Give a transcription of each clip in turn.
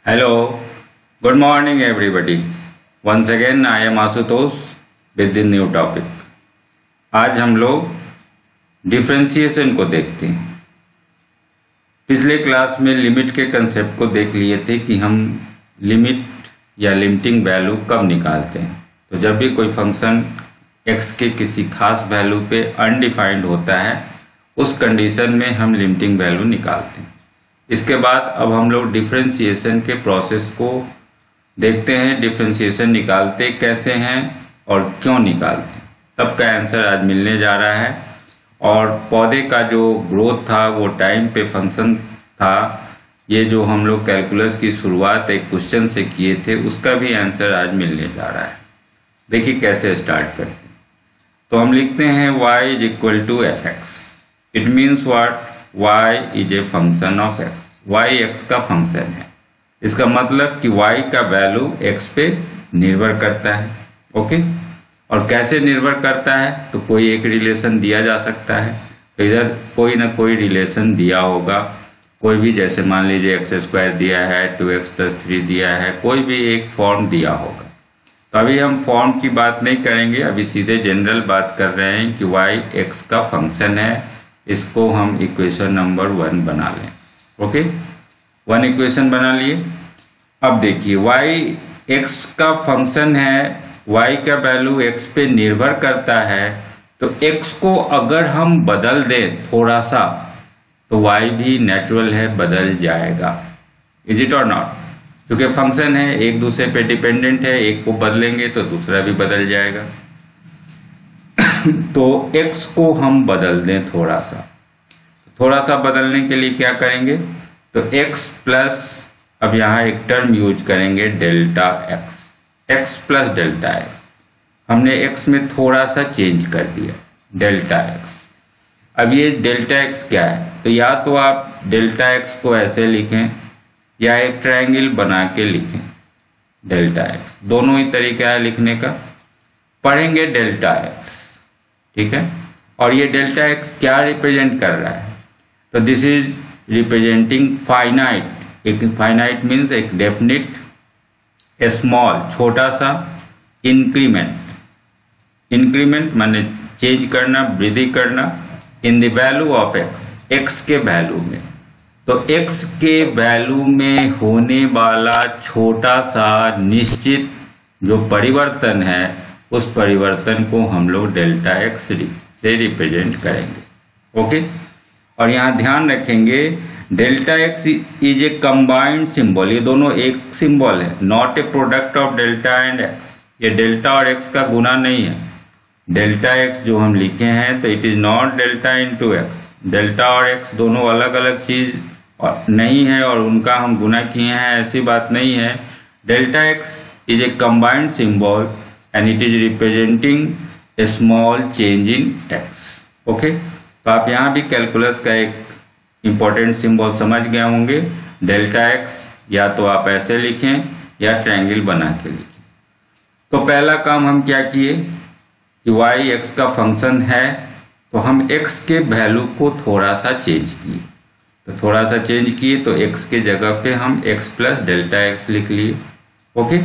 Hello, good morning everybody. Once again I am Ashutosh with the new topic. आज हम लोग differentiation को देखते हैं। पिछले क्लास में लिमिट के कंसेप्ट को देख लिए थे कि हम लिमिट या लिमिटिंग वैल्यू कब निकालते हैं। तो जब भी कोई फंक्शन x के किसी खास वैल्यू पे अनडिफाइंड होता है उस कंडीशन में हम लिमिटिंग वैल्यू निकालते हैं। इसके बाद अब हम लोग डिफरेंशिएशन के प्रोसेस को देखते हैं। डिफरेंशिएशन निकालते कैसे हैं और क्यों निकालते हैं, सबका आंसर आज मिलने जा रहा है। और पौधे का जो ग्रोथ था वो टाइम पे फंक्शन था, ये जो हम लोग कैलकुलस की शुरुआत एक क्वेश्चन से किए थे उसका भी आंसर आज मिलने जा रहा है। देखिए कैसे स्टार्ट करते हैं। तो हम लिखते हैं y is equal to f x. It means what, y is a function of x। y x का फंक्शन है, इसका मतलब कि y का वैल्यू x पे निर्भर करता है। ओके, और कैसे निर्भर करता है, तो कोई एक रिलेशन दिया जा सकता है। तो इधर कोई ना कोई रिलेशन दिया होगा, कोई भी, जैसे मान लीजिए x² दिया है, 2x+3 दिया है, कोई भी एक फॉर्म दिया होगा। तो अभी हम फॉर्म की बात नहीं करेंगे, अभी सीधे जनरल बात कर रहे हैं कि y x का फंक्शन है। इसको हम इक्वेशन नंबर 1 बना लें। ओके, 1 इक्वेशन बना लिए। अब देखिए y x का फंक्शन है, y का वैल्यू x पे निर्भर करता है। तो x को अगर हम बदल दें थोड़ा सा तो y भी नेचुरल है बदल जाएगा। इज इट और नॉट? क्योंकि फंक्शन है, एक दूसरे पे डिपेंडेंट है, एक को बदलेंगे तो दूसरा भी बदल जाएगा। तो x को हम बदल दें थोड़ा सा बदलने के लिए क्या करेंगे, तो x प्लस, अब यहाँ एक टर्म यूज करेंगे delta x plus delta x। हमने x में थोड़ा सा चेंज कर दिया, डेल्टा x। अब ये डेल्टा x क्या है, तो या तो आप डेल्टा x को ऐसे लिखें या एक ट्रायंगल बना के लिखें डेल्टा x। दोनों ही तरीका है लिखने का। पढ़ेंगे डेल्टा x, ठीक है। और ये डेल्टा x क्या रिप्रेजेंट कर रहा है, तो दिस इज रिप्रेजेंटिंग फाइनाइट। एक फाइनाइट मीन्स एक डेफिनिट, स्मॉल, छोटा सा इंक्रीमेंट माने चेंज करना, वृद्धि करना in the value of x के वैल्यू में। तो x के वैल्यू में होने वाला छोटा सा निश्चित जो परिवर्तन है उस परिवर्तन को हम लोग डेल्टा x से रिप्रेजेंट करेंगे। ओके, और यहाँ ध्यान रखेंगे delta x is a combined symbol. ये दोनों एक सिंबल है, not a product of delta and x। ये डेल्टा और x का गुना नहीं है। डेल्टा x जो हम लिखे हैं तो it is not delta into x। Delta और x दोनों अलग अलग चीज नहीं है और उनका हम गुना किए हैं, ऐसी बात नहीं है। Delta x is a combined symbol and it is representing a small change in x. Okay, तो आप यहाँ भी कैलकुलस का एक इंपॉर्टेंट सिंबल समझ गए होंगे। डेल्टा x या तो आप ऐसे लिखें या ट्रायंगल बना के लिखें। तो पहला काम हम क्या किए कि y x का फंक्शन है तो हम x के वैल्यू को थोड़ा सा चेंज किए। तो थोड़ा सा चेंज किए तो x के जगह पे हम x प्लस डेल्टा x लिख लिए। ओके,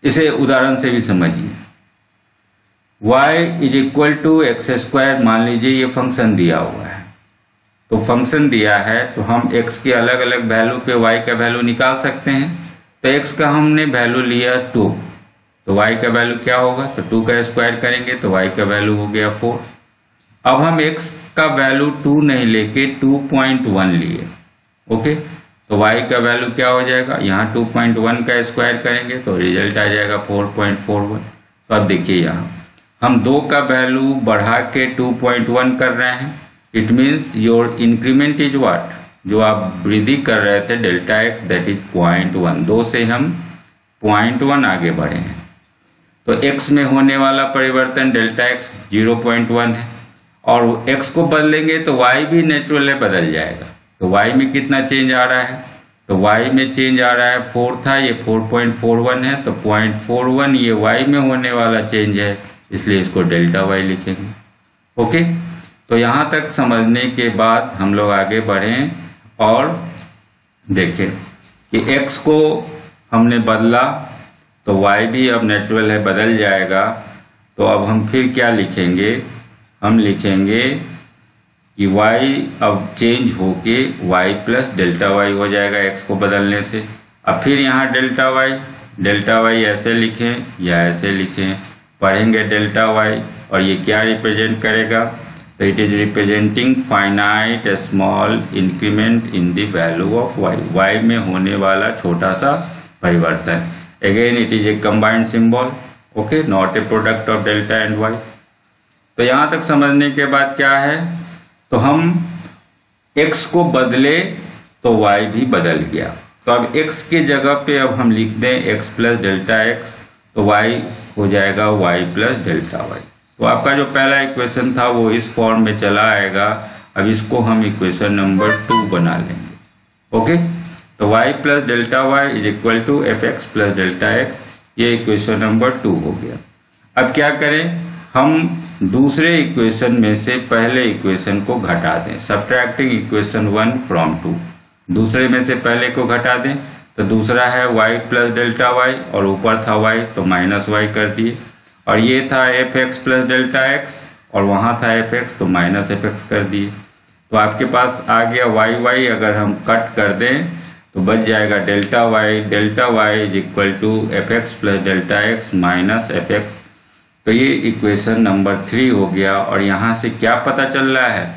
इसे उदाहरण से भी समझिए। y is equal to x², मान लीजिए ये फंक्शन दिया हुआ है। तो फंक्शन दिया है तो हम x के अलग अलग वैल्यू पे y का वैल्यू निकाल सकते हैं। तो x का हमने वैल्यू लिया 2, तो y का वैल्यू क्या होगा, तो 2 का स्क्वायर करेंगे तो y का वैल्यू हो गया 4। अब हम x का वैल्यू 2 नहीं लेके 2.1 लिए। ओके, तो y का वैल्यू क्या हो जाएगा, यहाँ 2.1 का स्क्वायर करेंगे तो रिजल्ट आ जाएगा 4.41। तो अब देखिए यहाँ हम 2 का वैल्यू बढ़ा के 2.1 कर रहे हैं। It means your increment is what, जो आप वृद्धि कर रहे थे डेल्टा x, दैट इज 0.1। 2 से हम 0.1 आगे बढ़े हैं। तो x में होने वाला परिवर्तन डेल्टा x 0.1 है और x को बदलेंगे तो y भी नेचुरल है बदल जाएगा। तो y में कितना चेंज आ रहा है, तो y में चेंज आ रहा है 4 था, ये 4.41 है। तो 0.41 ये y में होने वाला चेंज है, इसलिए इसको डेल्टा y लिखेंगे। ओके, तो यहाँ तक समझने के बाद हम लोग आगे बढ़ें और देखें कि x को हमने बदला तो y भी अब नेचुरल है बदल जाएगा। तो अब हम फिर क्या लिखेंगे, हम लिखेंगे कि y अब चेंज होके y प्लस डेल्टा वाई हो जाएगा x को बदलने से। अब फिर यहाँ डेल्टा वाई ऐसे लिखें या ऐसे लिखें, पढ़ेंगे डेल्टा वाई और ये क्या रिप्रेजेंट करेगा, तो it is representing finite small increment in the value of y में होने वाला छोटा सा परिवर्तन। Again it is a combined symbol, okay, not a product of delta and y। तो यहाँ तक समझने के बाद क्या है, तो हम x को बदले तो y भी बदल गया। तो अब x के जगह पे अब हम लिख दें x प्लस डेल्टा x, तो y हो जाएगा y प्लस डेल्टा वाई। तो आपका जो पहला इक्वेशन था वो इस फॉर्म में चला आएगा। अब इसको हम इक्वेशन नंबर 2 बना लेंगे, ओके। तो y plus delta y is equal to f x plus delta x, ये इक्वेशन नंबर 2 हो गया। अब क्या करें, हम दूसरे इक्वेशन में से पहले इक्वेशन को घटा दें, सब्ट्रैक्टिंग इक्वेशन 1 फ्रॉम 2। दूसरे में से पहले को घटा दें, तो दूसरा है y प्लस डेल्टा वाई और ऊपर था y तो माइनस वाई कर दिए, और ये था F x plus delta x और वहाँ था एफ एक्स तो माइनस एफ एक्स कर दिए। तो आपके पास आ गया y अगर हम कट कर दें तो बच जाएगा delta y is equal to f x plus delta x minus f x. तो ये इक्वेशन नंबर 3 हो गया। और यहाँ से क्या पता चल रहा है,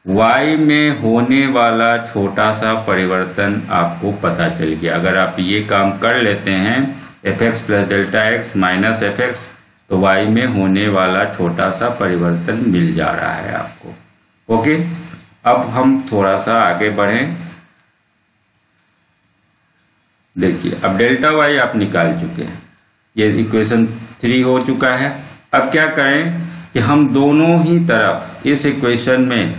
y में होने वाला छोटा सा परिवर्तन आपको पता चल गया। अगर आप ये काम कर लेते हैं F x plus delta x minus f x, तो y में होने वाला छोटा सा परिवर्तन मिल जा रहा है आपको, ओके। अब हम थोड़ा सा आगे बढ़ें, देखिए अब डेल्टा वाई आप निकाल चुके हैं, ये इक्वेशन 3 हो चुका है। अब क्या करें कि हम दोनों ही तरफ इस इक्वेशन में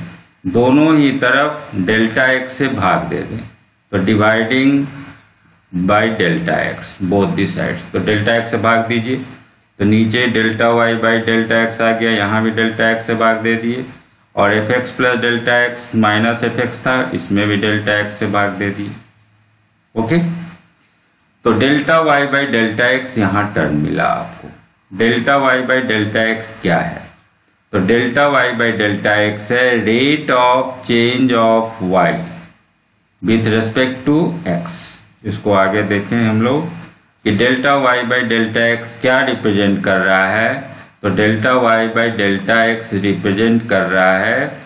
दोनों ही तरफ डेल्टा एक्स से भाग दे दें, तो dividing by delta x both the sides, तो डेल्टा एक्स से भाग दीजिए, तो नीचे delta y by delta x आ गया, यहाँ भी डेल्टा एक्स से भाग दे दिए, और F x plus delta x minus f x था, इसमें भी डेल्टा एक्स से भाग दे दिए, ओके। तो delta y by delta x यहाँ टर्म मिला आपको। Delta y by delta x क्या है, तो delta y by delta x है rate of change of y with respect to x. इसको आगे देखें हम लोग कि delta y by delta x क्या रिप्रेजेंट कर रहा है, तो delta y by delta x represent कर रहा है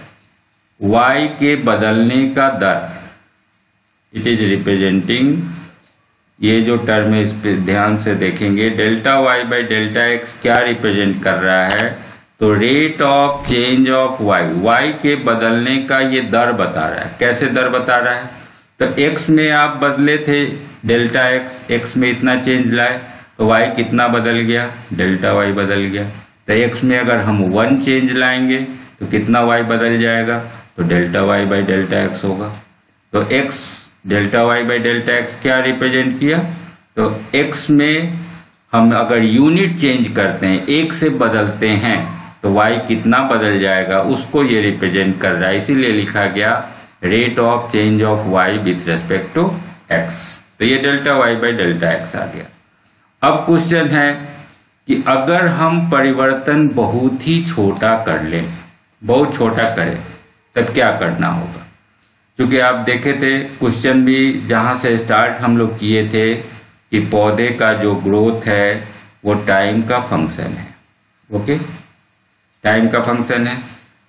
वाई के बदलने का दर। इट इज रिप्रेजेंटिंग, ये जो टर्म है इस पर ध्यान से देखेंगे, delta y by delta x क्या रिप्रेजेंट कर रहा है, तो rate of change of y के बदलने का ये दर बता रहा है। कैसे दर बता रहा है, तो x में आप बदले थे डेल्टा x में इतना चेंज लाए तो y कितना बदल गया, डेल्टा y बदल गया। तो x में अगर हम 1 चेंज लाएंगे तो कितना y बदल जाएगा, तो delta y by delta x होगा। तो x delta y by delta x क्या रिप्रेजेंट किया, तो x में हम अगर यूनिट चेंज करते हैं, 1 से बदलते हैं, तो y कितना बदल जाएगा उसको ये रिप्रेजेंट कर रहा है। इसीलिए लिखा गया rate of change of y with respect to x। तो ये delta y by delta x आ गया। अब क्वेश्चन है कि अगर हम परिवर्तन बहुत ही छोटा कर लें, बहुत छोटा करें, तब क्या करना होगा। क्योंकि आप देखे थे क्वेश्चन भी जहां से स्टार्ट हम लोग किए थे कि पौधे का जो ग्रोथ है वो टाइम का फंक्शन है, ओके, टाइम का फंक्शन है।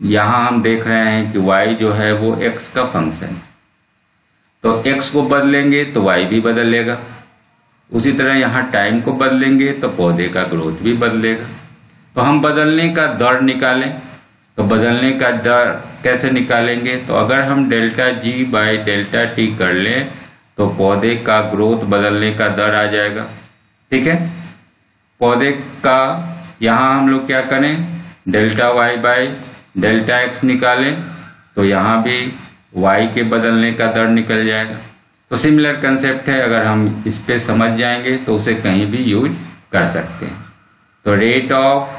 यहाँ हम देख रहे हैं कि y जो है वो x का फंक्शन है, तो x को बदलेंगे तो y भी बदलेगा। उसी तरह यहाँ टाइम को बदलेंगे तो पौधे का ग्रोथ भी बदलेगा। तो हम बदलने का दर निकालें, तो बदलने का दर कैसे निकालेंगे, तो अगर हम delta G by delta T कर लें तो पौधे का ग्रोथ बदलने का दर आ जाएगा, ठीक है। पौधे का यहाँ हम लोग क्या करें, delta y by delta x निकालें तो यहाँ भी y के बदलने का दर निकल जाएगा। तो सिमिलर कंसेप्ट है, अगर हम इस पे समझ जाएंगे तो उसे कहीं भी यूज कर सकते हैं। तो rate of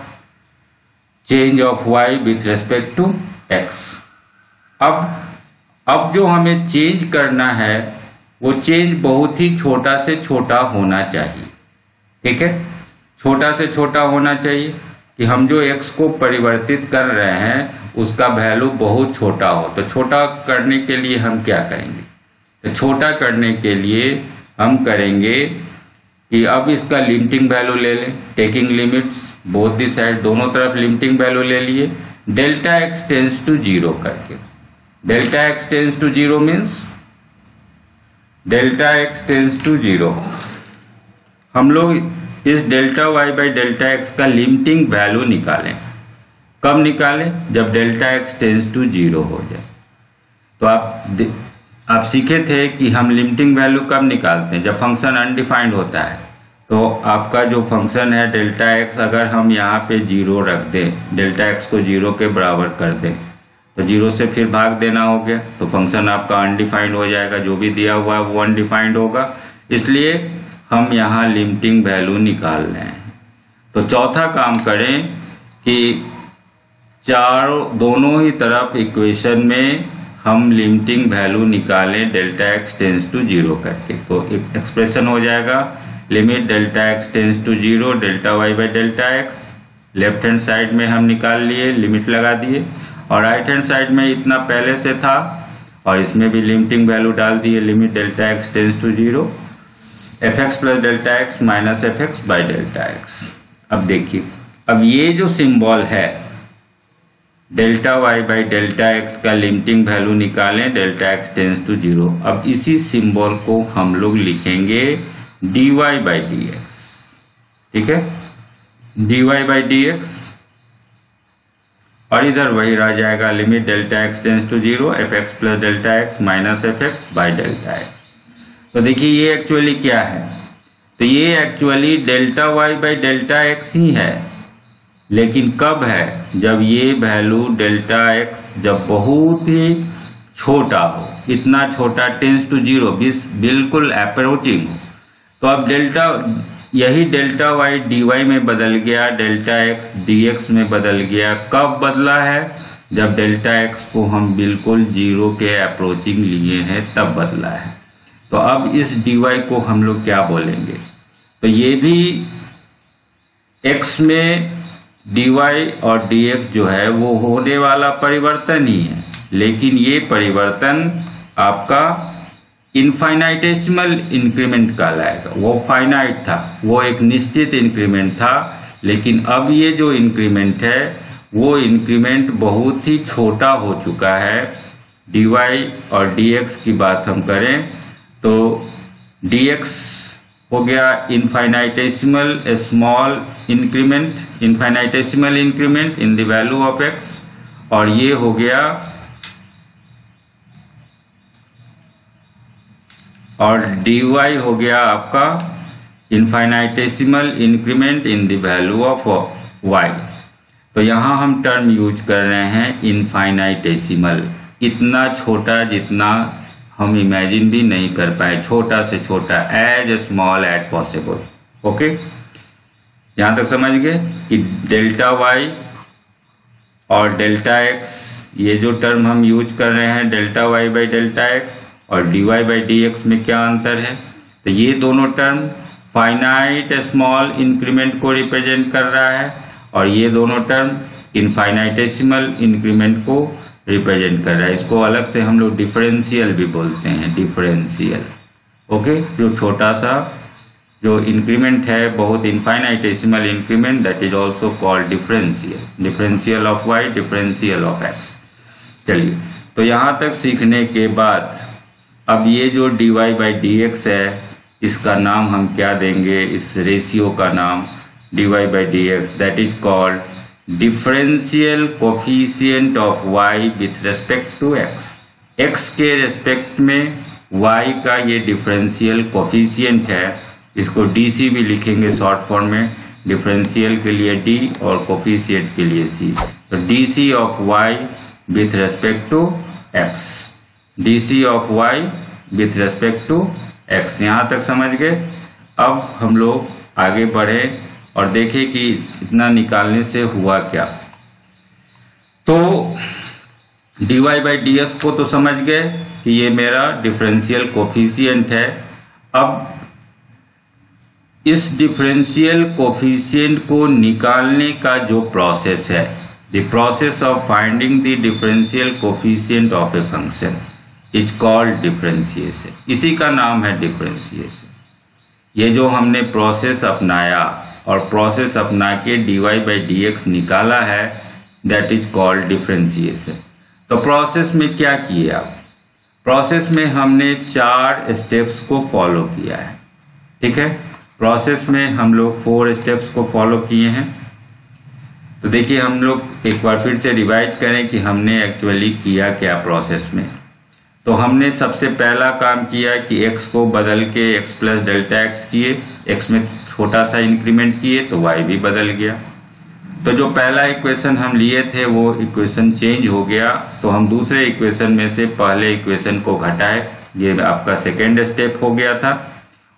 change of y with respect to x। अब जो हमें चेंज करना है वो चेंज बहुत ही छोटा से छोटा होना चाहिए। ठीक है, छोटा से छोटा होना चाहिए कि हम जो x को परिवर्तित कर रहे हैं उसका वैल्यू बहुत छोटा हो। तो छोटा करने के लिए हम क्या करेंगे? तो छोटा करने के लिए हम करेंगे कि अब इसका लिमिटिंग वैल्यू ले लें, taking limits both the side, दोनों तरफ लिमिटिंग वैल्यू ले लिए, डेल्टा x टेंस टू 0 करके। Delta x tends to 0 means delta x tends to 0। हम लोग इस delta y by delta x का लिमिटिंग वैल्यू निकालें। कब निकालें? जब डेल्टा x टेंस टू 0 हो जाए। तो आप सीखे थे कि हम लिमिटिंग वैल्यू कब निकालते हैं? जब फंक्शन अनडिफाइंड होता है। तो आपका जो फंक्शन है डेल्टा x, अगर हम यहाँ पे 0 रख दें, डेल्टा x को 0 के बराबर कर दें, तो 0 से फिर भाग देना हो गया, तो फंक्शन आपका अनडिफाइंड हो जाएगा। जो भी दिया हुआ है वो अनडिफाइंड होगा, इसलिए हम यहाँ लिमिटिंग वैल्यू निकाल रहे हैं। तो चौथा काम करें कि दोनों ही तरफ इक्वेशन में हम लिमिटिंग वैल्यू निकालें डेल्टा x टेंस टू 0 करके। तो एक एक्सप्रेशन हो जाएगा limit delta x tends to 0 delta y by delta x। Left hand side में हम निकाल लिए, लिमिट लगा दिए, और राइट हैंड साइड में इतना पहले से था और इसमें भी लिमिटिंग वैल्यू डाल दिए, limit delta x tends to 0 fx plus delta x minus fx by delta x। अब देखिए, अब ये जो सिंबल है delta y by delta x का लिमिटिंग वैल्यू निकालें डेल्टा x टेंस टू 0। अब इसी सिंबल को हम लोग लिखेंगे dy बाई dx। ठीक है, dy बाई dx, और इधर वही रह जाएगा limit delta x tends to 0 fx plus delta x minus fx by delta x। तो देखिए ये एक्चुअली क्या है? तो ये actually delta y by delta x ही है, लेकिन कब है? जब ये वैल्यू डेल्टा x जब बहुत ही छोटा हो, इतना छोटा टेंस टू 0, बिल्कुल अप्रोचिंग हो। तो अब यही डेल्टा y dy में बदल गया, डेल्टा x dx में बदल गया। कब बदला है? जब डेल्टा x को हम बिल्कुल 0 के अप्रोचिंग लिए हैं, तब बदला है। तो अब इस dy को हम लोग क्या बोलेंगे? तो ये भी x में dy और dx जो है वो होने वाला परिवर्तन ही है, लेकिन ये परिवर्तन आपका इनफाइनाइटेसिमल इंक्रीमेंट कहलाएगा। वो फाइनाइट था, वो एक निश्चित इंक्रीमेंट था, लेकिन अब ये जो इंक्रीमेंट है वो इंक्रीमेंट बहुत ही छोटा हो चुका है। dy और dx की बात हम करें तो dx हो गया infinitesimal small increment, infinitesimal increment in the value of x, और ये हो गया और dy हो गया आपका infinitesimal increment in the value of y। तो यहां हम टर्म यूज कर रहे हैं इनफाइनाइटेसिमल, इतना छोटा जितना हम इमेजिन भी नहीं कर पाए, छोटा से छोटा, as small as possible. Okay, यहां तक समझ गए कि डेल्टा y और डेल्टा x, ये जो टर्म हम यूज कर रहे हैं delta y by delta x और dy बाई dx में क्या अंतर है? तो ये दोनों टर्म फाइनाइट स्मॉल इंक्रीमेंट को रिप्रेजेंट कर रहा है, और ये दोनों टर्म इनफाइनाइटेसिमल इंक्रीमेंट को रिप्रेजेंट कर रहा है। इसको अलग से हम लोग डिफरेंशियल भी बोलते हैं, डिफरेंशियल। ओके, जो छोटा सा जो इंक्रीमेंट है, बहुत infinitesimal increment, that is also called differential, differential of y, differential of x। चलिए, तो यहां तक सीखने के बाद अब ये जो dy बाई dx है, इसका नाम हम क्या देंगे? इस रेशियो का नाम dy by dx, that is called differential coefficient of y with respect to x। x के रेस्पेक्ट में y का ये डिफरेंशियल कोफिशिएंट है, इसको dc भी लिखेंगे शॉर्ट फॉर्म में, डिफरेंशियल के लिए d और कोफिशिएंट के लिए c। तो dc of y with respect to x, dc of y with respect to x। यहां तक समझ गए? अब हम लोग आगे बढ़े और देखें कि इतना निकालने से हुआ क्या। तो dy बाई ds को तो समझ गए, कि ये मेरा डिफरेंशियल कोफिशिएंट है। अब इस डिफरेंशियल कोफिशिएंट को निकालने का जो प्रोसेस है, the process of finding the differential coefficient of a function is called differentiation. इसी का नाम है डिफरेंशिएशन। ये जो हमने प्रोसेस अपनाया और प्रोसेस अपना के dy/dx निकाला है, दैट इज कॉल्ड डिफरेंशिएशन। तो प्रोसेस में क्या किया? प्रोसेस में हमने 4 स्टेप्स को फॉलो किया है। ठीक है, प्रोसेस में हम लोग 4 स्टेप्स को फॉलो किए हैं। तो देखिए, हम लोग एक बार फिर से रिवाइज करें कि हमने एक्चुअली किया क्या प्रोसेस में। तो हमने सबसे पहला काम किया कि x को बदल के x प्लस डेल्टा x किए, x में छोटा सा इंक्रीमेंट किए तो y भी बदल गया। तो जो पहला इक्वेशन हम लिए थे वो इक्वेशन चेंज हो गया, तो हम दूसरे इक्वेशन में से पहले इक्वेशन को घटाए, ये आपका सेकेंड स्टेप हो गया था।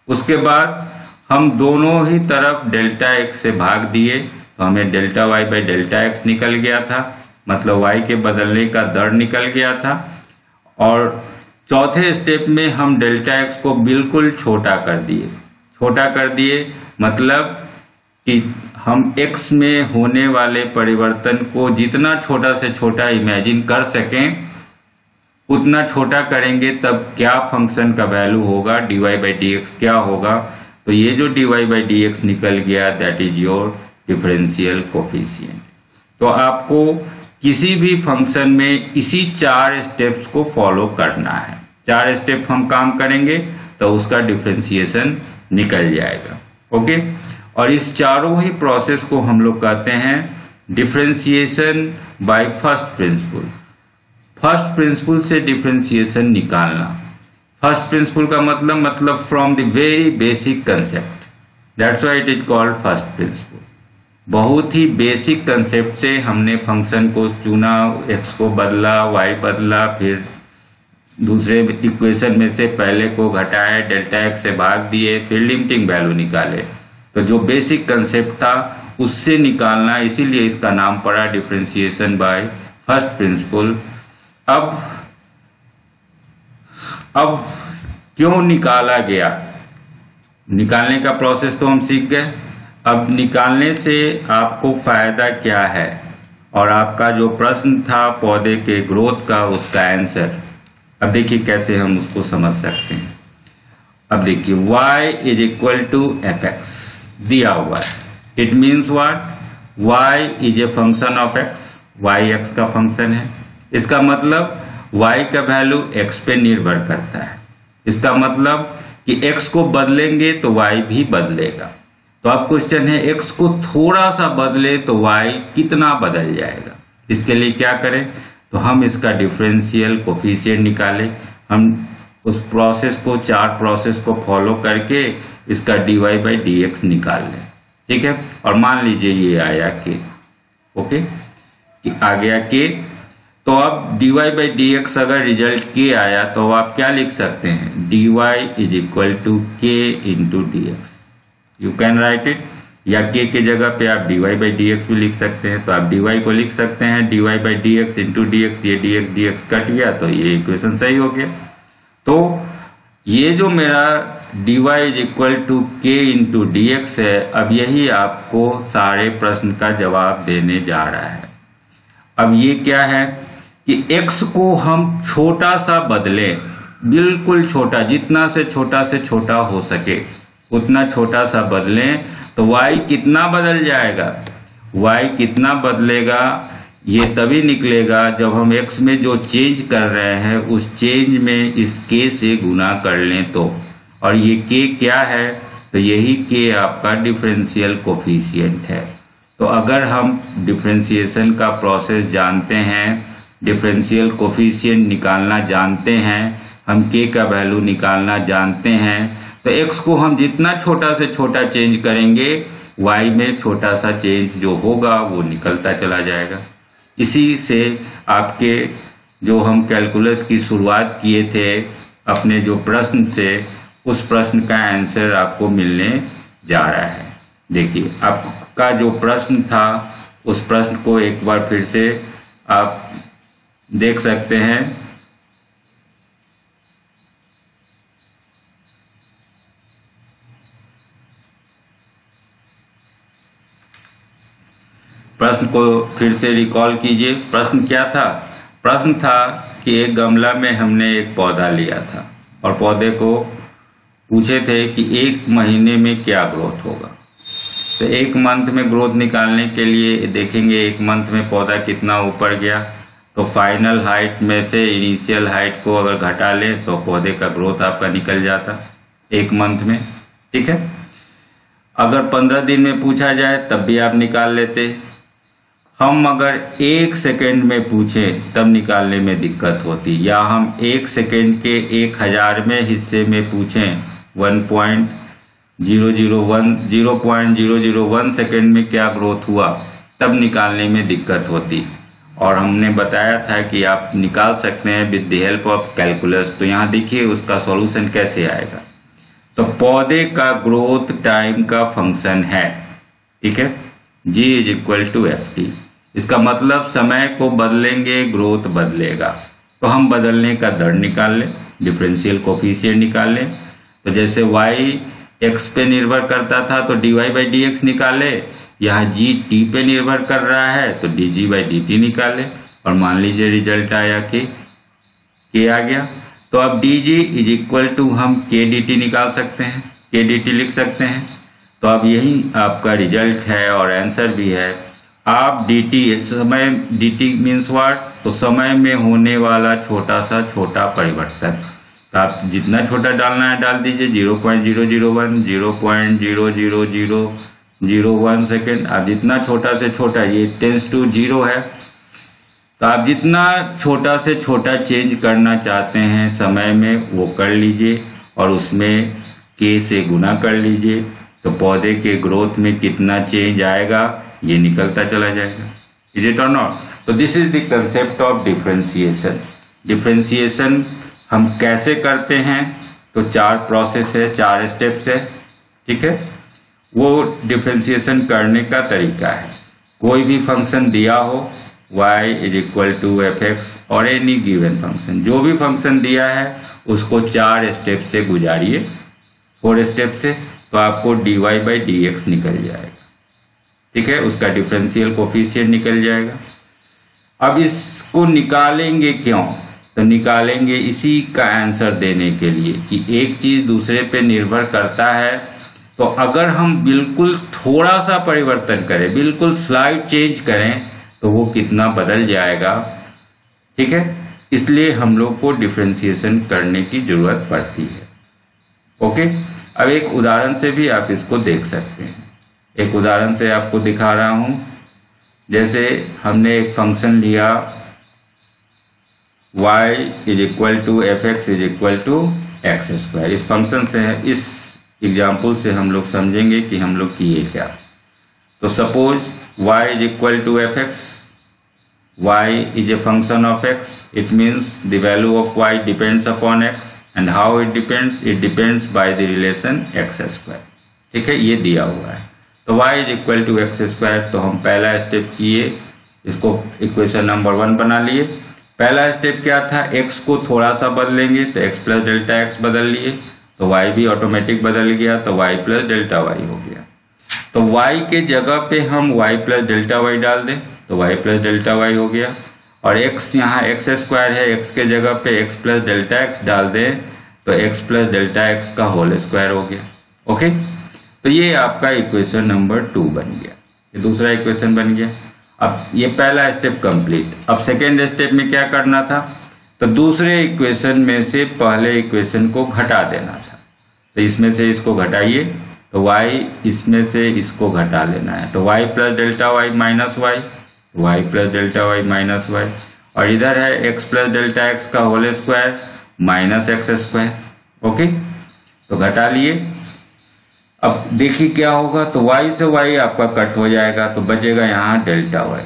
उसके बाद हम दोनों ही तरफ डेल्टा x से भाग दिए, तो हमें डेल्टा y/डेल्टा x निकल गया था, मतलब y के बदलने का दर निकल गया था। और चौथे स्टेप में हम डेल्टा x को बिल्कुल छोटा कर दिए। छोटा कर दिए मतलब कि हम x में होने वाले परिवर्तन को जितना छोटा से छोटा इमेजिन कर सकें उतना छोटा करेंगे, तब क्या फंक्शन का वैल्यू होगा, dy/dx क्या होगा। तो ये जो dy/dx निकल गया, that is your differential coefficient. तो आपको किसी भी फंक्शन में इसी 4 स्टेप्स को फॉलो करना है। 4 स्टेप हम काम करेंगे तो उसका डिफरेंशिएशन निकल जाएगा। ओके, और इस चारों ही प्रोसेस को हम लोग कहते हैं differentiation by first principle. First principle से डिफरेंशिएशन निकालना। फर्स्ट प्रिंसिपल का मतलब from the very basic concept, that's why it is called first principle. बहुत ही बेसिक कंसेप्ट से हमने फंक्शन को चुना, x को बदला, y बदला, फिर दूसरे इक्वेशन में से पहले को घटाया, डेल्टा x से भाग दिए, फिर लिमिटिंग वैल्यू निकाले। तो जो बेसिक कंसेप्ट था उससे निकालना, इसीलिए इसका नाम पड़ा डिफरेंशिएशन बाय फर्स्ट प्रिंसिपल। अब क्यों निकाला गया? निकालने का प्रोसेस तो हम सीख गए। अब निकालने से आपको फायदा क्या है, और आपका जो प्रश्न था पौधे के ग्रोथ का, उसका आंसर अब देखिए कैसे हम उसको समझ सकते हैं। अब देखिए, y is equal to fx दिया हुआ है। It means what? y is a function of x, y x का फंक्शन है। इसका मतलब y का वैल्यू x पे निर्भर करता है। इसका मतलब कि x को बदलेंगे तो y भी बदलेगा। तो अब क्वेश्चन है, x को थोड़ा सा बदले तो y कितना बदल जाएगा। इसके लिए क्या करें? तो हम इसका डिफरेंशियल कोफिशिएंट निकालें। हम उस प्रोसेस को, 4 प्रोसेस को फॉलो करके इसका dy/dx निकाल लें। ठीक है, और मान लीजिए ये आया k। ओके, कि आ गया k। तो अब dy/dx अगर रिजल्ट k आया तो आप क्या लिख सकते हैं? dy is equal to k into dx। You can write it, या k के जगह पे आप dy/dx भी लिख सकते हैं। तो आप dy को लिख सकते हैं dy/dx इंटू dx। ये dx कट गया तो ये इक्वेशन सही हो गया। तो ये जो मेरा dy is equal to k into dx है, अब यही आपको सारे प्रश्न का जवाब देने जा रहा है। अब ये क्या है कि x को हम छोटा सा बदलें, बिल्कुल छोटा, जितना से छोटा हो सके उतना छोटा सा बदलें, तो y कितना बदल जाएगा? y कितना बदलेगा ये तभी निकलेगा जब हम x में जो चेंज कर रहे हैं उस चेंज में इस k से गुना कर लें तो। और ये k क्या है? तो यही k आपका डिफरेंशियल कोफिशिएंट है। तो अगर हम डिफरेंशिएशन का प्रोसेस जानते हैं, डिफरेंशियल कोफिशिएंट निकालना जानते हैं, हम k का वैल्यू निकालना जानते हैं, तो x को हम जितना छोटा से छोटा चेंज करेंगे y में छोटा सा चेंज जो होगा वो निकलता चला जाएगा। इसी से आपके जो हम कैलकुलस की शुरुआत किए थे अपने जो प्रश्न से, उस प्रश्न का आंसर आपको मिलने जा रहा है। देखिए, आपका जो प्रश्न था उस प्रश्न को एक बार फिर से आप देख सकते हैं। प्रश्न को फिर से रिकॉल कीजिए। प्रश्न क्या था? प्रश्न था कि एक गमला में हमने एक पौधा लिया था और पौधे को पूछे थे कि 1 महीने में क्या ग्रोथ होगा। तो 1 मंथ में ग्रोथ निकालने के लिए देखेंगे 1 मंथ में पौधा कितना ऊपर गया, तो फाइनल हाइट में से इनिशियल हाइट को अगर घटा लें तो पौधे का ग्रोथ आपका निकल जाता 1 मंथ में। ठीक है, अगर 15 दिन में पूछा जाए तब भी आप निकाल लेते। हम अगर 1 सेकेंड में पूछें तब निकालने में दिक्कत होती, या हम 1 सेकेंड के 1000वें हिस्से में पूछें 0.001 सेकेंड में क्या ग्रोथ हुआ तब निकालने में दिक्कत होती। और हमने बताया था कि आप निकाल सकते हैं with the help of calculus. तो यहाँ देखिए उसका सॉल्यूशन कैसे आएगा। तो पौधे का ग्रोथ टाइम का फंक्शन है, ठीक है, G = FT। इसका मतलब समय को बदलेंगे ग्रोथ बदलेगा। तो हम बदलने का दर निकाल लें, डिफरेंशियल कोफिशिएंट निकाल लें। तो जैसे y x पे निर्भर करता था तो dy/dx निकाले, यहाँ g t पे निर्भर कर रहा है तो dg/dt निकाले, और मान लीजिए रिजल्ट आया कि k आ गया। तो अब dg = हम kdt निकाल सकते हैं, kdt लिख सकते हैं। तो अब यही आपका रिजल्ट है और आंसर भी है। आप dt समय, dt मीन्स व्हाट, तो समय में होने वाला छोटा परिवर्तन। तो आप जितना छोटा डालना है डाल दीजिए, 0.001, 0.00001 सेकेंड। आप जितना छोटा से छोटा, ये टेंस टू 0 है, तो आप जितना छोटा से छोटा चेंज करना चाहते हैं समय में वो कर लीजिए और उसमें k से गुना कर लीजिए। तो पौधे के ग्रोथ में कितना चेंज आएगा ये निकलता चला जाएगा। इज इट और नॉट? तो this is the concept of differentiation. Differentiation हम कैसे करते हैं? तो 4 प्रोसेस है, 4 स्टेप्स है, ठीक है। वो डिफरेंशिएशन करने का तरीका है। कोई भी फंक्शन दिया हो, y = fx और एनी गिवन फंक्शन, जो भी फंक्शन दिया है उसको 4 स्टेप से गुजारिए, 4 स्टेप से, तो आपको dy/dx निकल जाएगा, ठीक है, उसका डिफरेंशियल कोफिशिएंट निकल जाएगा। अब इसको निकालेंगे क्यों? तो निकालेंगे इसी का आंसर देने के लिए कि एक चीज दूसरे पे निर्भर करता है। तो अगर हम बिल्कुल थोड़ा सा परिवर्तन करें, बिल्कुल स्लाइड चेंज करें, तो वो कितना बदल जाएगा, ठीक है। इसलिए हम लोग को डिफरेंशिएशन करने की जरूरत पड़ती है। ओके, अब एक उदाहरण से भी आप इसको देख सकते हैं। एक उदाहरण से आपको दिखा रहा हूं। जैसे हमने एक फंक्शन लिया y = fx = x²। इस फंक्शन से, इस एग्जाम्पल से हम लोग समझेंगे कि हम लोग किए क्या। तो suppose y = fx, y is a function of x, it means the value of y depends upon x, and how it depends by the relation x²। ठीक है, ये दिया हुआ है। तो y = x²। तो हम पहला स्टेप किए, इसको इक्वेशन नंबर 1 बना लिए। पहला स्टेप क्या था? x को थोड़ा सा बदलेंगे तो x + Δx बदल लिए, तो y भी ऑटोमेटिक बदल गया, तो y + Δy हो गया। तो y के जगह पे हम y + Δy डाल दें तो y + Δy हो गया, और x यहाँ x² है, x के जगह पे x + Δx डाल दें तो x + Δx का होल स्क्वायर हो गया। ओके, तो ये आपका इक्वेशन नंबर 2 बन गया, ये दूसरा इक्वेशन बन गया। अब ये पहला स्टेप कंप्लीट। अब सेकेंड स्टेप में क्या करना था? तो दूसरे इक्वेशन में से पहले इक्वेशन को घटा देना था। तो इसमें से इसको घटाइए, तो y इसमें से इसको घटा लेना है, तो y + Δy - y + Δy - y, और इधर है x + Δx का होल स्क्वायर -x²। ओके, तो घटा लिए। अब देखिए क्या होगा, तो y से y आपका कट हो जाएगा, तो बचेगा यहाँ Δy,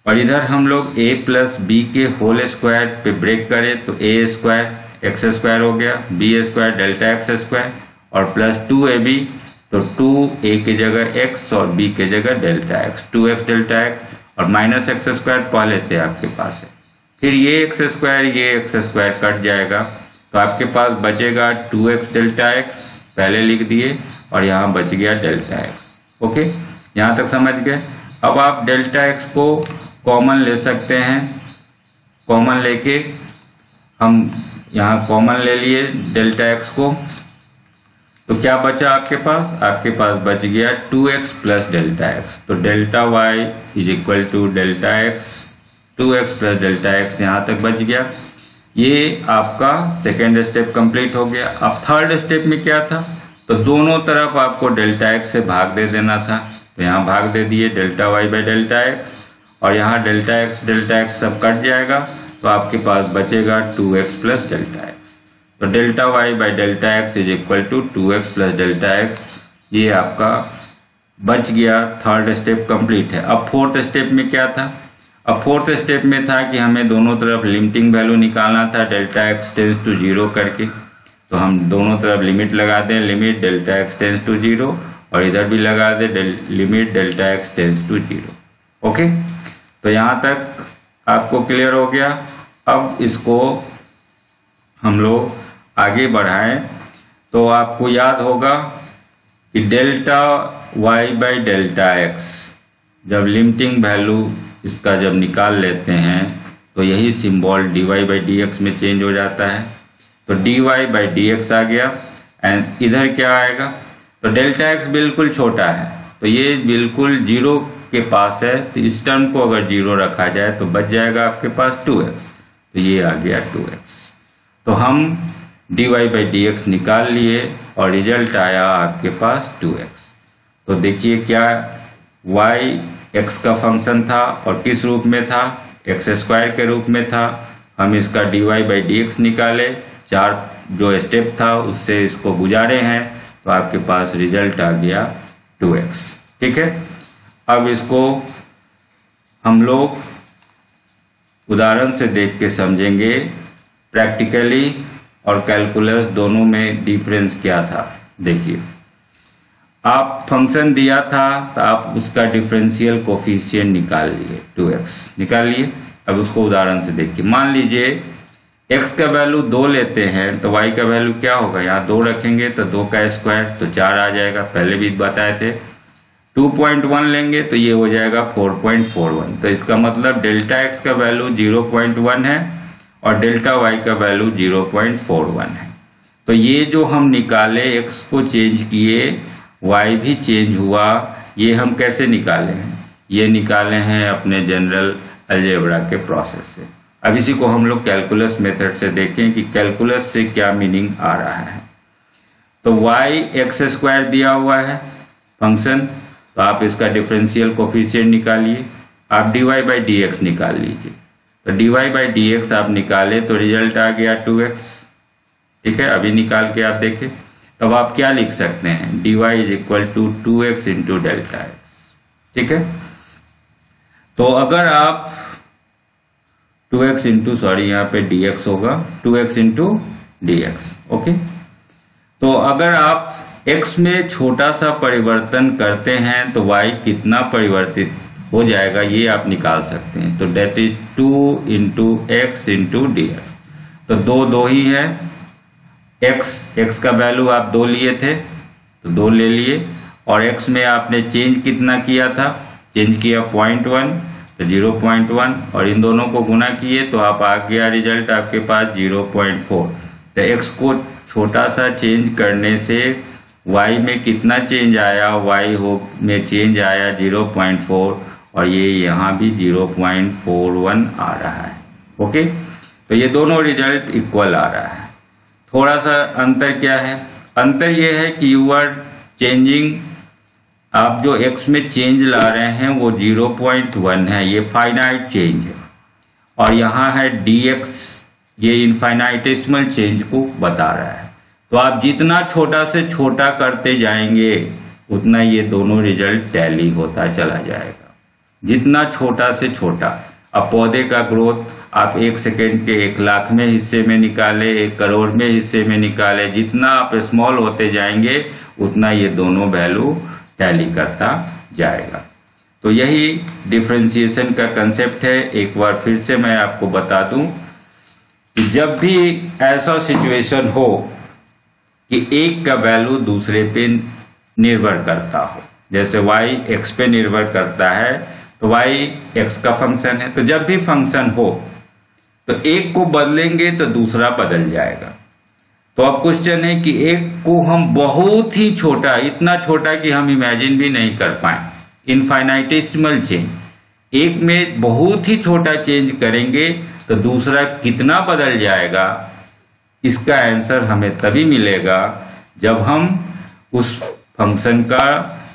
और इधर हम लोग a + b के होल स्क्वायर पे ब्रेक करें तो a² x² हो गया, b² Δx² और +2ab, तो 2a की जगह x और b की जगह Δx, 2x Δx, और -x² पहले से आपके पास है। फिर ये x² कट जाएगा, तो आपके पास बचेगा 2x Δx, पहले लिख दिए, और यहाँ बच गया Δx। ओके, यहाँ तक समझ गए। अब आप डेल्टा एक्स को कॉमन ले सकते हैं। कॉमन लेके हम यहाँ कॉमन ले लिए डेल्टा एक्स को, तो क्या बचा आपके पास? आपके पास बच गया 2x प्लस डेल्टा एक्स। तो delta y is equal to delta x, 2x plus delta x यहाँ तक बच गया। ये आपका सेकेंड स्टेप कंप्लीट हो गया। अब थर्ड स्टेप में क्या था? तो दोनों तरफ आपको डेल्टा एक्स से भाग दे देना था, तो यहाँ भाग दे दिए delta y by delta x, और यहाँ डेल्टा एक्स सब कट जाएगा, तो आपके पास बचेगा 2x प्लस डेल्टा एक्स। तो delta y by delta x is equal to 2x plus delta x, ये आपका बच गया। थर्ड स्टेप कंप्लीट है। अब फोर्थ स्टेप में क्या था? अब फोर्थ स्टेप में था कि हमें दोनों तरफ लिमिटिंग वैल्यू निकालना था डेल्टा एक्स टेंस टू 0 करके। तो हम दोनों तरफ लिमिट लगा दें, limit delta x tends to 0, और इधर भी लगा दें limit delta x tends to 0। Okay, तो यहाँ तक आपको क्लियर हो गया। अब इसको हम लोग आगे बढ़ाएं तो आपको याद होगा कि delta y by delta x, जब लिमिटिंग वैल्यू इसका जब निकाल लेते हैं तो यही symbol dy by d x में चेंज हो जाता है। तो dy बाई डी एक्स आ गया, एंड इधर क्या आएगा? तो डेल्टा एक्स बिल्कुल छोटा है, तो ये बिल्कुल 0 के पास है, तो इस टर्म को अगर 0 रखा जाए तो बच जाएगा आपके पास 2x, तो ये आ गया 2x। तो हम dy बाई डी एक्स निकाल लिए और रिजल्ट आया आपके पास 2x। तो देखिए क्या y x का फंक्शन था और किस रूप में था? एक्स स्क्वायर के रूप में था। हम इसका dy बाई डी एक्स निकाले, 4 जो स्टेप था उससे इसको गुजारे हैं, तो आपके पास रिजल्ट आ गया 2x। ठीक है, अब इसको हम लोग उदाहरण से देख के समझेंगे। प्रैक्टिकली और कैलकुलस दोनों में डिफरेंस क्या था? देखिए, आप फंक्शन दिया था तो आप उसका डिफरेंशियल कोफिशिएंट निकाल लिए, 2x निकाल लिए। अब उसको उदाहरण से देखिए, मान लीजिए x का वैल्यू 2 लेते हैं तो y का वैल्यू क्या होगा? यहाँ 2 रखेंगे तो 2 का स्क्वायर तो 4 आ जाएगा, पहले भी बताए थे। 2.1 लेंगे तो ये हो जाएगा 4.41। तो इसका मतलब डेल्टा x का वैल्यू 0.1 है और डेल्टा y का वैल्यू 0.41 है। तो ये जो हम निकाले, x को चेंज किए, y भी चेंज हुआ, ये हम कैसे निकाले हैं? ये निकाले हैं अपने जनरल अलजेब्रा के प्रोसेस से। अब इसी को हम लोग कैलकुलस मेथड से देखें कि कैलकुलस से क्या मीनिंग आ रहा है। तो y एक्स स्क्वायर दिया हुआ है फंक्शन, तो आप इसका डिफरेंशियल कोफिशिएंट निकालिए। आप dy बाई डी एक्स निकाल लीजिए। तो dy बाई डी एक्स आप निकाले तो रिजल्ट आ गया 2x। ठीक है, अभी निकाल के आप देखें। तब आप क्या लिख सकते हैं? dy is equal to 2x into delta x. ठीक है, तो अगर आप 2x इंटू यहाँ पे dx होगा, 2x इंटू dx। ओके, तो अगर आप x में छोटा सा परिवर्तन करते हैं तो y कितना परिवर्तित हो जाएगा ये आप निकाल सकते हैं। तो that is 2 into x into dx। तो 2 ही है, x का वैल्यू आप 2 लिए थे तो 2 ले लिए, और x में आपने चेंज कितना किया था? चेंज किया 0.1, तो 0.1, और इन दोनों को गुना किए तो आप आ गया रिजल्ट आपके पास 0.4। तो x को छोटा सा चेंज करने से y में कितना चेंज आया? y में चेंज आया 0.4, और ये यहाँ भी 0.41 आ रहा है। ओके, तो ये दोनों रिजल्ट इक्वल आ रहा है। थोड़ा सा अंतर क्या है? अंतर ये है कि यू आर चेंजिंग, आप जो x में चेंज ला रहे हैं वो 0.1 है, ये फाइनाइट चेंज है, और यहाँ है dx, ये इनफाइनाइटेसिमल चेंज को बता रहा है। तो आप जितना छोटा से छोटा करते जाएंगे उतना ये दोनों रिजल्ट टैली होता चला जाएगा, जितना छोटा से छोटा। अब पौधे का ग्रोथ आप 1 सेकेंड के 1 लाख में हिस्से में निकाले, 1 करोड़ में हिस्से में निकाले, जितना आप स्मॉल होते जाएंगे उतना ये दोनों वैल्यू टैली करता जाएगा। तो यही डिफरेंशिएशन का कंसेप्ट है। एक बार फिर से मैं आपको बता दूं कि जब भी ऐसा सिचुएशन हो कि एक का वैल्यू दूसरे पे निर्भर करता हो, जैसे y x पे निर्भर करता है तो y x का फंक्शन है, तो जब भी फंक्शन हो तो एक को बदलेंगे तो दूसरा बदल जाएगा। तो अब क्वेश्चन है कि एक को हम बहुत ही छोटा, इतना छोटा कि हम इमेजिन भी नहीं कर पाए, इनफाइनाइटेसिमल चेंज, एक में बहुत ही छोटा चेंज करेंगे तो दूसरा कितना बदल जाएगा, इसका आंसर हमें तभी मिलेगा जब हम उस फंक्शन का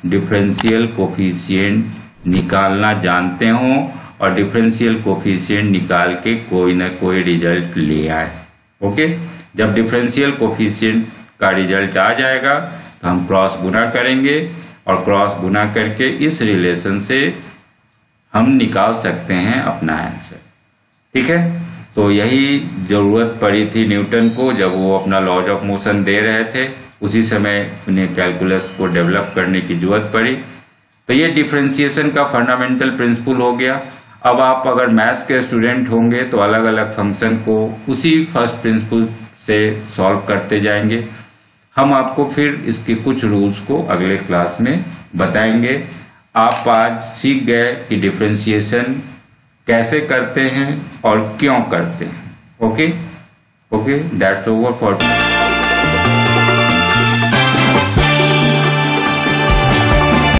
डिफरेंशियल कोफिशिएंट निकालना जानते हों और डिफरेंशियल कोफिशिएंट निकाल के कोई ना कोई रिजल्ट ले आए। ओके, जब डिफरेंशियल कोफिशिएंट का रिजल्ट आ जाएगा तो हम क्रॉस गुना करेंगे और क्रॉस गुना करके इस रिलेशन से हम निकाल सकते हैं अपना आंसर। ठीक है, तो यही जरूरत पड़ी थी न्यूटन को जब वो अपना लॉज ऑफ मोशन दे रहे थे, उसी समय उन्हें कैलकुलस को डेवलप करने की जरूरत पड़ी। तो ये डिफरेंशिएशन का फंडामेंटल प्रिंसिपल हो गया। अब आप अगर मैथ्स के स्टूडेंट होंगे तो अलग अलग फंक्शन को उसी फर्स्ट प्रिंसिपल से सॉल्व करते जाएंगे। हम आपको फिर इसके कुछ रूल्स को अगले क्लास में बताएंगे। आप आज सीख गए कि डिफरेंशिएशन कैसे करते हैं और क्यों करते हैं। Okay, that's over for